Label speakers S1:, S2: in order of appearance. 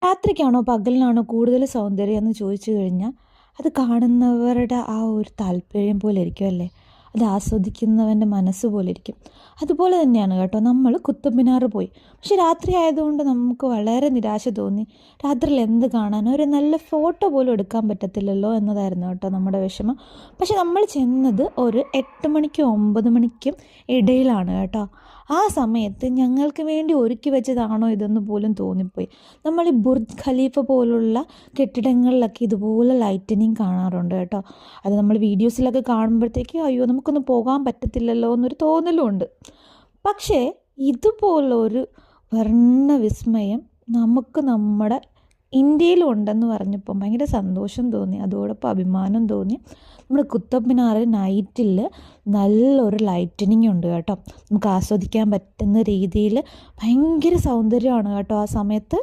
S1: രാത്രിക്കാണോ പകലിനാണോ കൂടുതൽ സൗന്ദര്യം എന്ന് ചോദിച്ചു കഴിഞ്ഞാൽ അത് കാണുന്നവരുടെ ആ ഒരു താല്പര്യം പോലെ ഇരിക്കും അല്ലേ, അത് ആസ്വദിക്കുന്നവൻ്റെ മനസ്സ് പോലെ ഇരിക്കും. അതുപോലെ തന്നെയാണ് കേട്ടോ, നമ്മൾ കുത്തബ് മിനാർ പോയി, പക്ഷെ രാത്രി ആയതുകൊണ്ട് നമുക്ക് വളരെ നിരാശ തോന്നി. രാത്രിയിൽ എന്ത് കാണാൻ, ഒരു നല്ല ഫോട്ടോ പോലും എടുക്കാൻ പറ്റത്തില്ലല്ലോ എന്നതായിരുന്നു കേട്ടോ നമ്മുടെ വിഷമം. പക്ഷെ നമ്മൾ ചെന്നത് ഒരു 8 മണിക്കും 9 മണിക്കും ഇടയിലാണ് കേട്ടോ. ആ സമയത്ത് ഞങ്ങൾക്ക് വേണ്ടി ഒരുക്കി വെച്ചതാണോ ഇതെന്ന് പോലും തോന്നിപ്പോയി. നമ്മൾ ഈ ബുർജ് ഖലീഫ പോലുള്ള കെട്ടിടങ്ങളിലൊക്കെ ഇതുപോലെ ലൈറ്റനിങ് കാണാറുണ്ട് കേട്ടോ. അത് നമ്മൾ വീഡിയോസിലൊക്കെ കാണുമ്പോഴത്തേക്ക് അയ്യോ നമുക്കൊന്നും പോകാൻ പറ്റത്തില്ലല്ലോ എന്നൊരു തോന്നലും ഉണ്ട്. പക്ഷേ ഇതുപോലൊരു വർണ്ണ വിസ്മയം നമുക്ക് നമ്മുടെ ഇന്ത്യയിലും ഉണ്ടെന്ന് പറഞ്ഞപ്പോൾ ഭയങ്കര സന്തോഷം തോന്നി, അതോടൊപ്പം അഭിമാനം തോന്നി. നമ്മുടെ കുത്തബ് മിനാറിൽ നൈറ്റിൽ നല്ലൊരു ലൈറ്റനിങ് ഉണ്ട് കേട്ടോ. നമുക്ക് ആസ്വദിക്കാൻ പറ്റുന്ന രീതിയിൽ ഭയങ്കര സൗന്ദര്യമാണ് കേട്ടോ ആ സമയത്ത്.